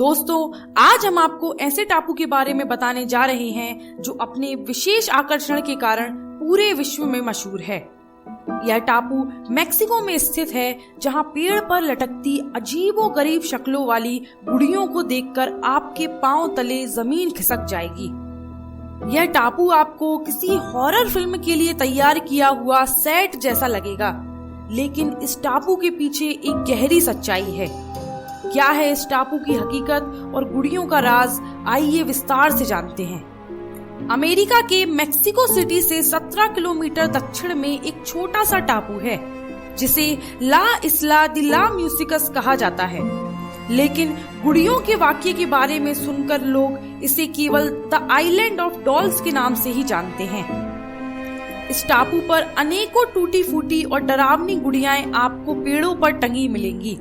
दोस्तों, आज हम आपको ऐसे टापू के बारे में बताने जा रहे हैं जो अपने विशेष आकर्षण के कारण पूरे विश्व में मशहूर है। यह टापू मेक्सिको में स्थित है, जहां पेड़ पर लटकती अजीबोगरीब शक्लों वाली गुड़ियों को देखकर आपके पांव तले जमीन खिसक जाएगी। यह टापू आपको किसी हॉरर फिल्म के लिए तैयार किया हुआ सेट जैसा लगेगा, लेकिन इस टापू के पीछे एक गहरी सच्चाई है। क्या है इस टापू की हकीकत और गुड़ियों का राज, आइए विस्तार से जानते हैं। अमेरिका के मेक्सिको सिटी से 17 किलोमीटर दक्षिण में एक छोटा सा टापू है जिसे ला इस्ला दी ला म्यूसिकस कहा जाता है, लेकिन गुड़ियों के वाक्य के बारे में सुनकर लोग इसे केवल द आइलैंड ऑफ डॉल्स के नाम से ही जानते हैं। इस टापू पर अनेकों टूटी फूटी और डरावनी गुड़ियाएं आपको पेड़ों पर टंगी मिलेंगी।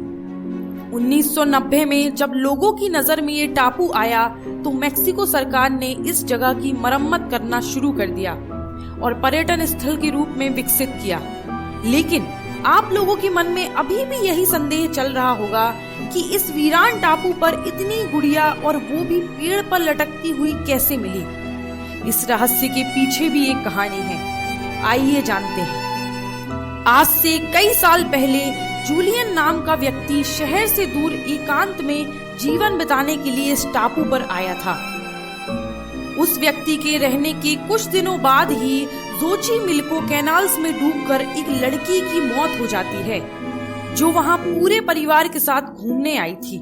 1990 में जब लोगों की नजर में ये टापू आया तो मेक्सिको सरकार ने इस जगह की मरम्मत करना शुरू कर दिया और पर्यटन स्थल के रूप में विकसित किया। लेकिन आप लोगों के मन में अभी भी यही संदेह चल रहा होगा कि इस वीरान टापू पर इतनी गुड़िया और वो भी पेड़ पर लटकती हुई कैसे मिली। इस रहस्य के पीछे भी एक कहानी है, आइए जानते हैं। आज से कई साल पहले जूलियन नाम का व्यक्ति शहर से दूर एकांत में जीवन बिताने के लिए इस टापू पर आया था। उस व्यक्ति के रहने के कुछ दिनों बाद ही जोचिमिल्को कैनाल्स में डूबकर एक लड़की की मौत हो जाती है, जो वहां पूरे परिवार के साथ घूमने आई थी।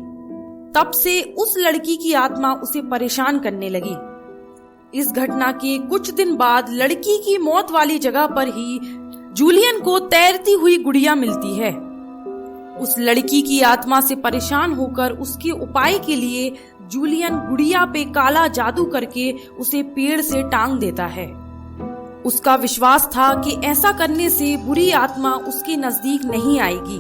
तब से उस लड़की की आत्मा उसे परेशान करने लगी। इस घटना के कुछ दिन बाद लड़की की मौत वाली जगह पर ही जूलियन को तैरती हुई गुड़िया मिलती है। उस लड़की की आत्मा से परेशान होकर उसके उपाय के लिए जूलियन गुड़िया पे काला जादू करके उसे पेड़ से टांग देता है। उसका विश्वास था कि ऐसा करने से बुरी आत्मा उसके नजदीक नहीं आएगी।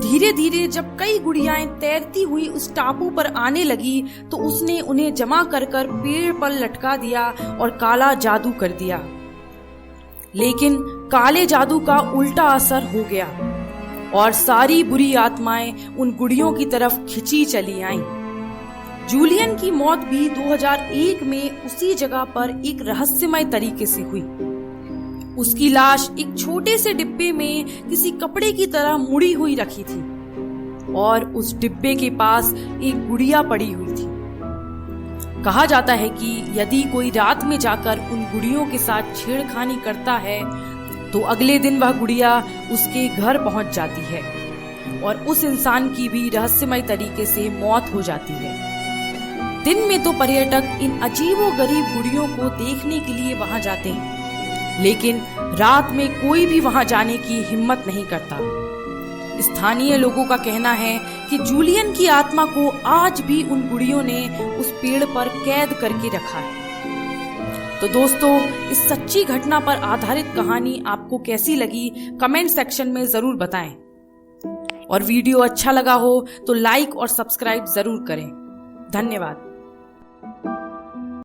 धीरे धीरे जब कई गुड़ियाएं तैरती हुई उस टापू पर आने लगी तो उसने उन्हें जमा कर पेड़ पर लटका दिया और काला जादू कर दिया। लेकिन काले जादू का उल्टा असर हो गया और सारी बुरी आत्माएं उन गुड़ियों की तरफ खिंची चली आईं। जूलियन की मौत भी 2001 में उसी जगह पर एक रहस्यमय तरीके से हुई। उसकी लाश एक छोटे से डिब्बे में किसी कपड़े की तरह मुड़ी हुई रखी थी और उस डिब्बे के पास एक गुड़िया पड़ी हुई थी। कहा जाता है कि यदि कोई रात में जाकर उन गुड़ियों के साथ छेड़खानी करता है तो अगले दिन वह गुड़िया उसके घर पहुंच जाती है और उस इंसान की भी रहस्यमय तरीके से मौत हो जाती है। दिन में तो पर्यटक इन अजीबोगरीब गुड़ियों को देखने के लिए वहां जाते हैं, लेकिन रात में कोई भी वहां जाने की हिम्मत नहीं करता। स्थानीय लोगों का कहना है कि जूलियन की आत्मा को आज भी उन गुड़ियों ने उस पेड़ पर कैद करके रखा है। तो दोस्तों, इस सच्ची घटना पर आधारित कहानी आपको कैसी लगी कमेंट सेक्शन में जरूर बताएं और वीडियो अच्छा लगा हो तो लाइक और सब्सक्राइब जरूर करें। धन्यवाद।